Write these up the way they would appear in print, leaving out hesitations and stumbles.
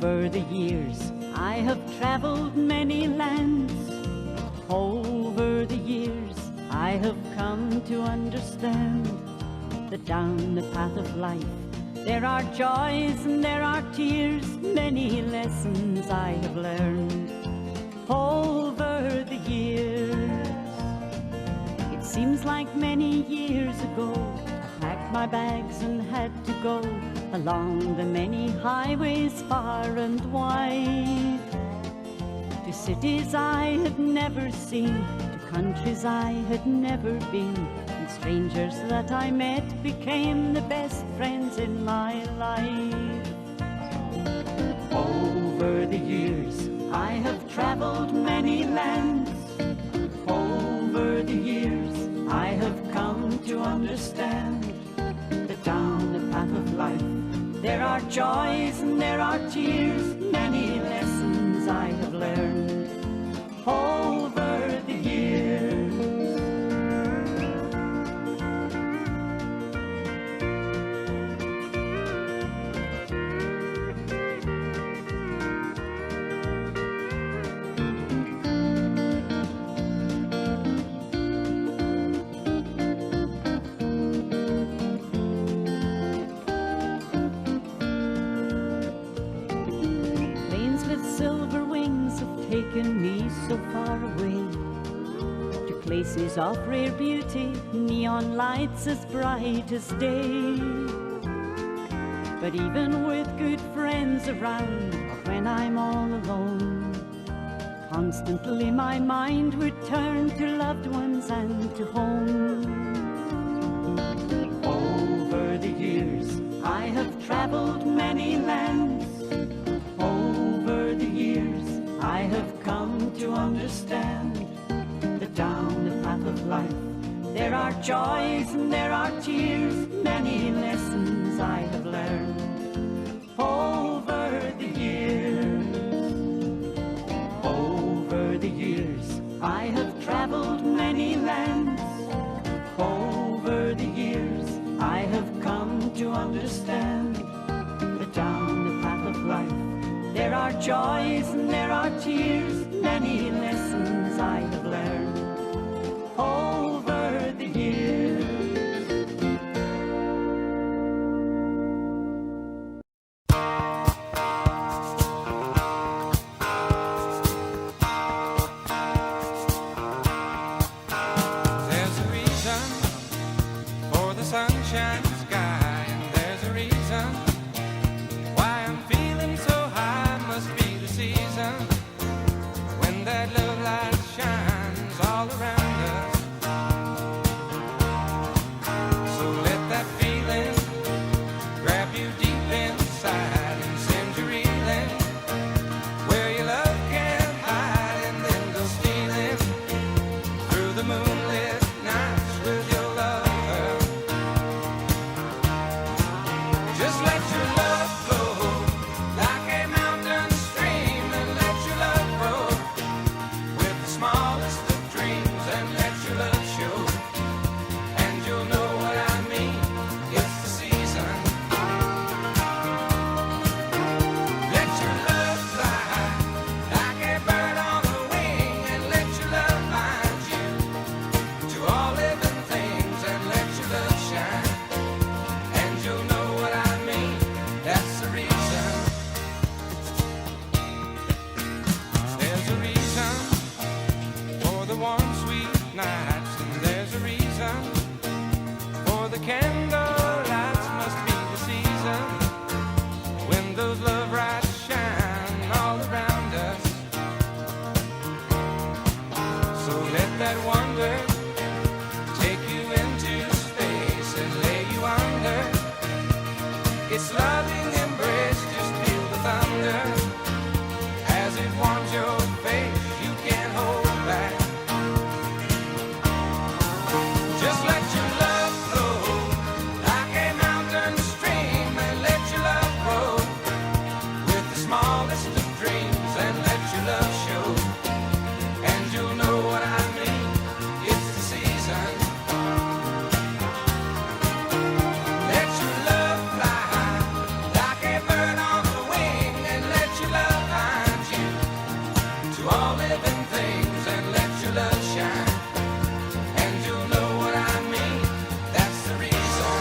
Over the years, I have traveled many lands. Over the years, I have come to understand that down the path of life, there are joys and there are tears. Many lessons I have learned over the years. It seems like many years ago, I packed my bags and had to go along the many highways far and wide, to cities I had never seen, to countries I had never been, and strangers that I met became the best friends in my life. Over the years, I have traveled many lands. Over the years, I have come to understand that down the path of life, there are joys and there are tears. Many lessons I have learned over the years. Taken me so far away to places of rare beauty, neon lights as bright as day. But even with good friends around, or when I'm all alone, constantly my mind would turn to loved ones and to home. Over the years, I have traveled many lands. Over the years, I have come to understand that down the path of life, there are joys and there are tears. Many lessons I have learned over the years. Over the years, I have traveled many lands. Over the years, I have come to understand that down the path of life, there are joys and there are tears. Many lessons I have learned over the years. There's a reason for the sunshine sky, and there's a reason why I'm feeling so high. Must be the season when that love light shines all around us. So let that feeling grab you deep inside and send you reeling where your love can't hide, and then go stealing through the moonlit nights with your lover. Just let your love flow like a mountain stream, and let your love grow with the smallest of dreams, and let your love show, and you'll know what I mean. It's the season. Let your love fly like a bird on a wing, and let your love bind you to all living things, and let your love shine, and you'll know what I mean. That's the reason. There's a reason for the warm, sweet nights, and there's a reason for the candle lights. Must be the season when those love lights shine all around us. So let that wonder take you into space and lay you under its loving embrace. Just feel the thunder as it warms your face. You can't hold back. Just let your love flow like a mountain stream, and let your love grow with the smallest of dreams, and let your love show, and you'll know what I mean. It's the season. Let your love fly all living things and let your love shine. And you'll know what I mean. That's the reason.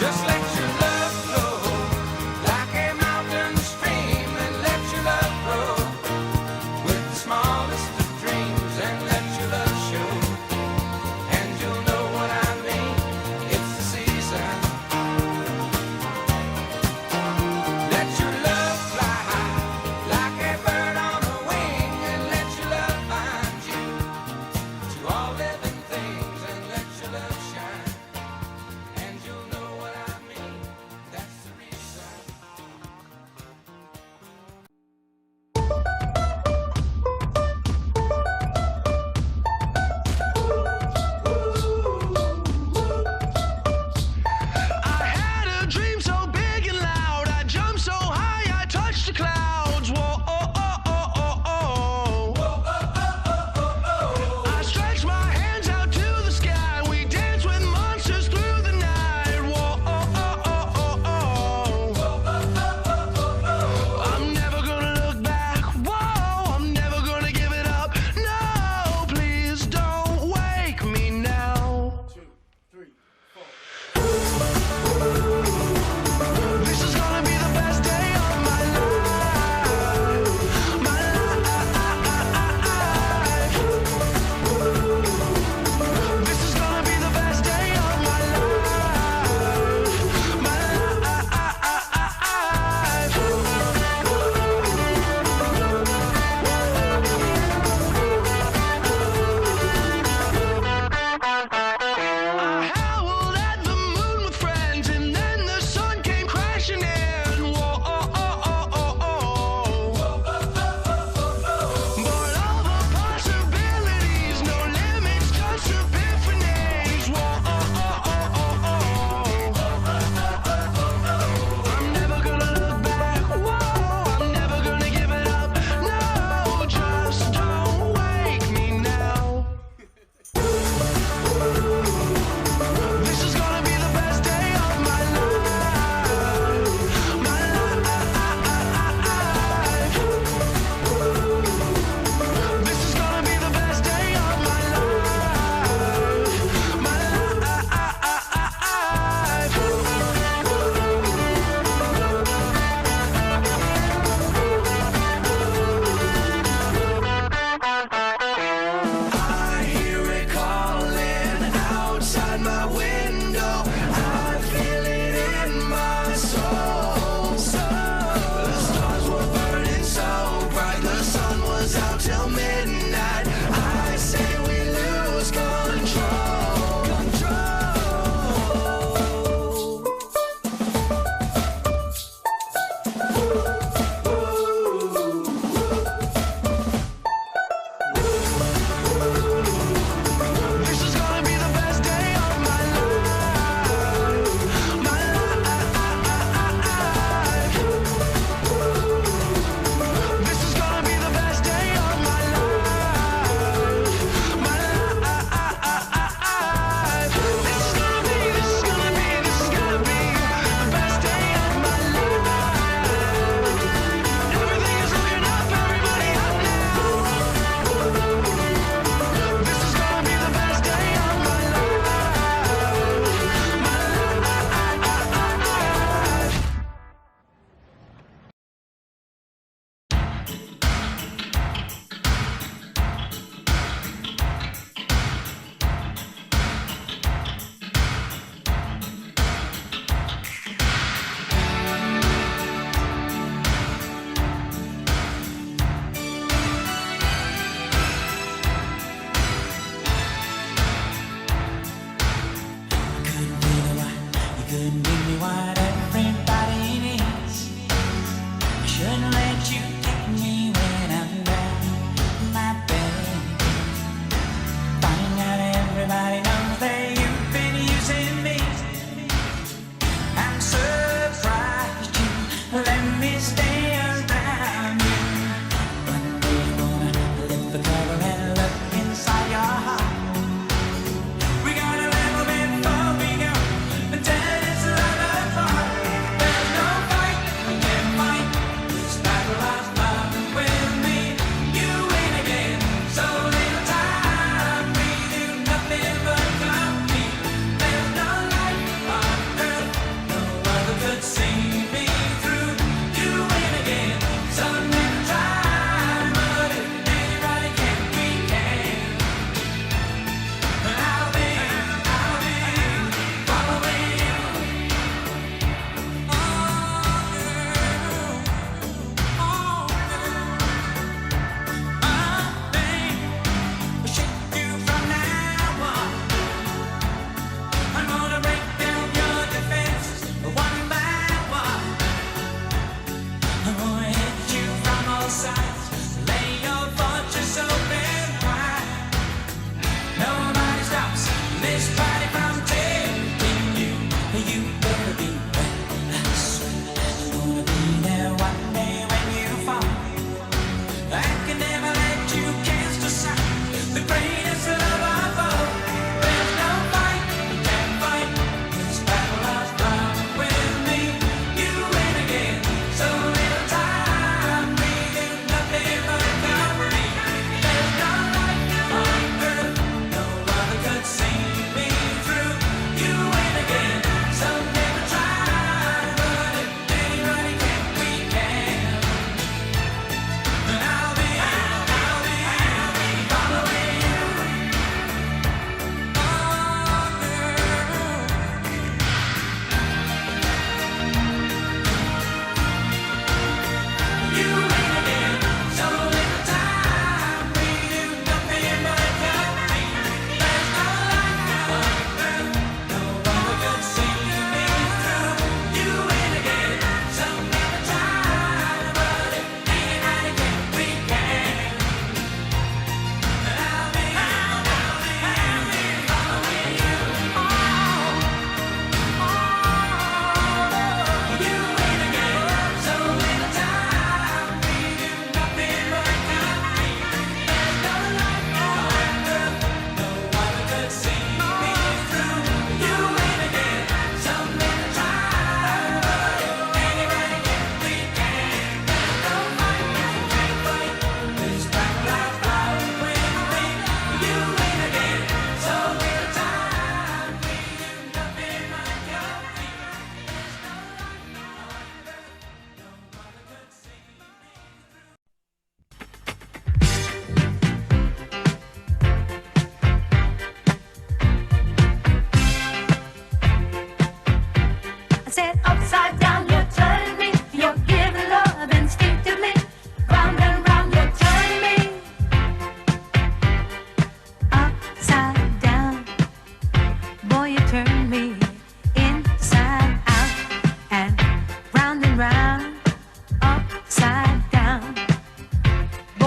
Just let your love flow like a mountain stream, and let your love grow with the smallest of dreams, and let your love show. And you'll know what I mean. It's the season. Let your love fly high like a bird on a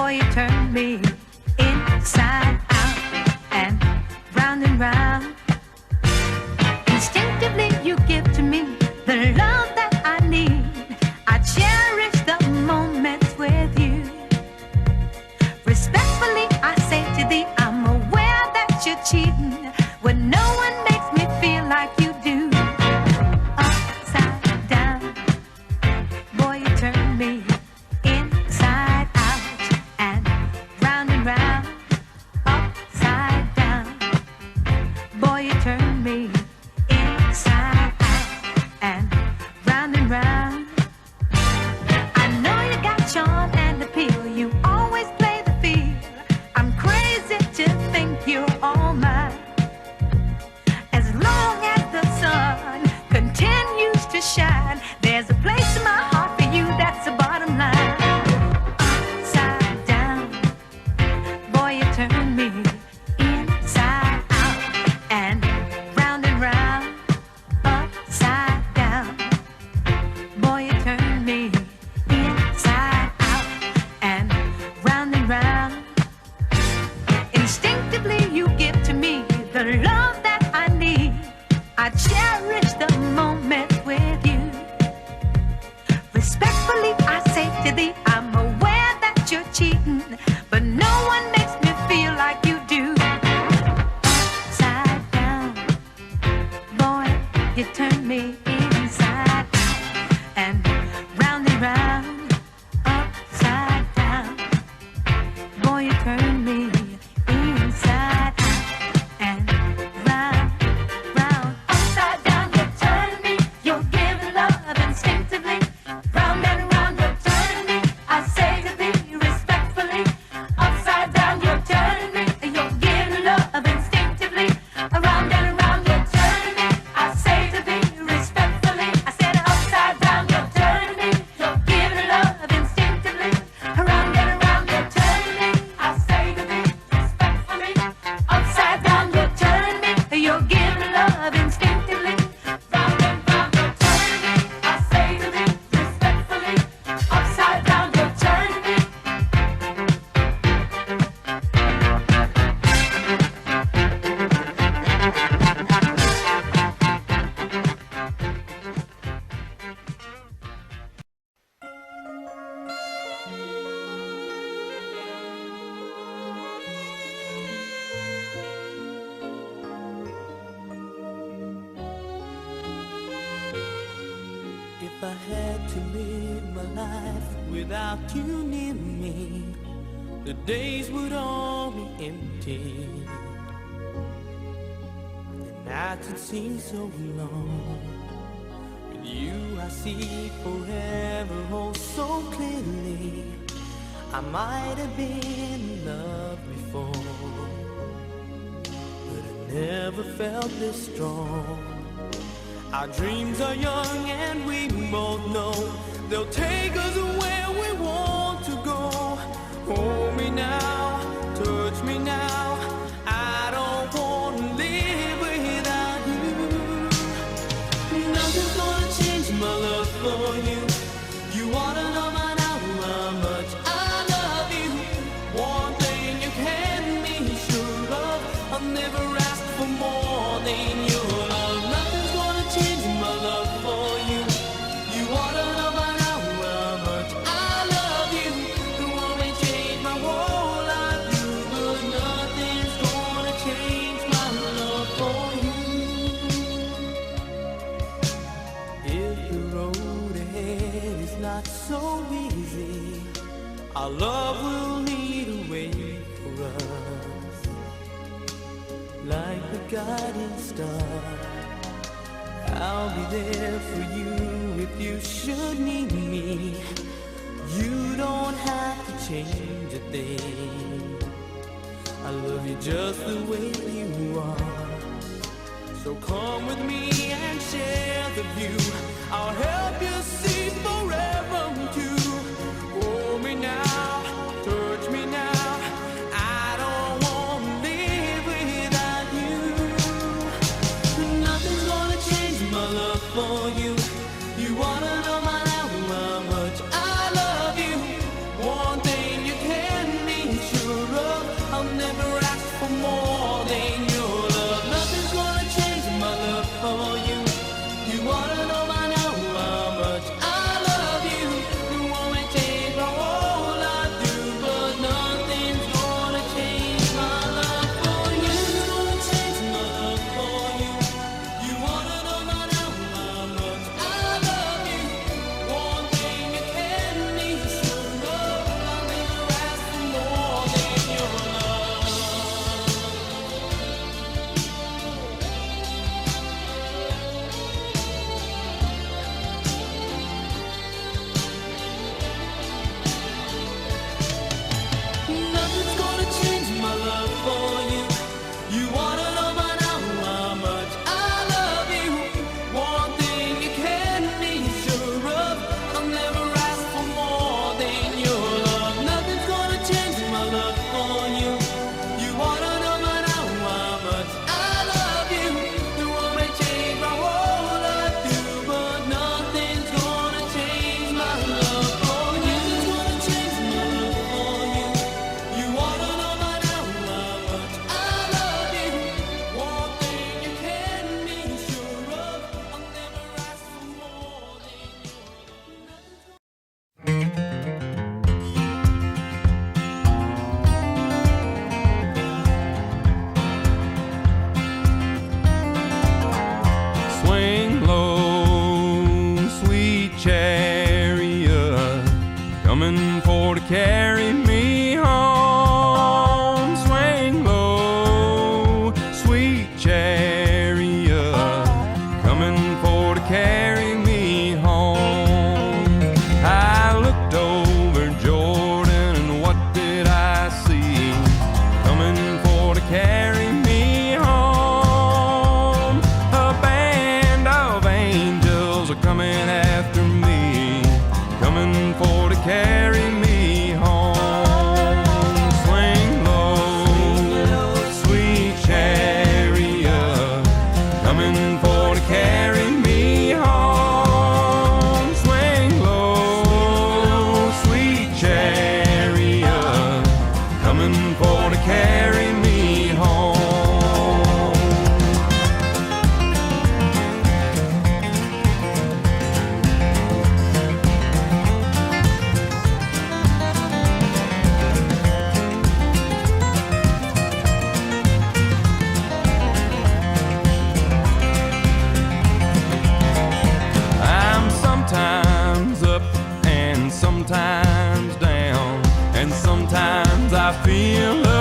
Boy, you turn me inside out and round. Instinctively you give to me the love that I need. I cherish the moments with you. Respectfully I say to thee, I'm aware that you're cheating when no one makes me feel like you do. Upside down, boy, you turn me inside out and round. Upside down, boy, you turn me inside out and round. I know you got charm and appeal, you always play the field. I'm crazy to think you're all mine. As long as the sun continues to shine, there's a place in my heart for you, that's the bottom line. Upside down, boy, you turn me inside out and round. Upside down, boy, you turn me inside out and round. Instinctively you give to me the love that I need. I cherish the moment with you. Respectfully I say to thee, I'm aware that you're cheating, but no one makes me feel like you do. Upside down, boy, you turn me inside out and round. Upside down, boy, you turn me inside out and round. Upside down, you turn me, you're giving love instinctively. Round and round, you turn me, I say to thee respectfully. Upside down, you turn me, you're giving love instinctively. Around and around, you turn me, I say to thee respectfully. I said upside down, you turn me, you're giving love instinctively. Around and around, you turn me, I say to thee respectfully. Upside down, you turn me, you're giving love instinctively. Round and round, you turn me, I say to thee respectfully. Upside down, you turn me. If I had to live my life without you near me, the days would all be empty. The nights would seem so long. With you I see forever oh so clearly. I might have been in love before, but I never felt this strong. Our dreams are young and we both know they'll take us where we want to go. Hold me now, touch me now, I don't want to live without you. Nothing's gonna change my love for you. You wanna know by now how much I love you. One thing you can be sure of, I'll never ask for more than your love. Nothing's gonna change my love for you. You wanna know by now how much I love you. The one may change my whole life, but nothing's gonna change my love for you. If the road ahead is not so easy, our love will lead a way for us, like the guiding star. I'll be there for you if you should need me. You don't have to change a thing. I love you just the way you are. So come with me and share the view. I'll help you see forever too. Hold me now, touch me now, I don't want to live without you. Nothing's gonna change my love for you. You wanna know by now how much I love you. One thing you can Sometimes I feel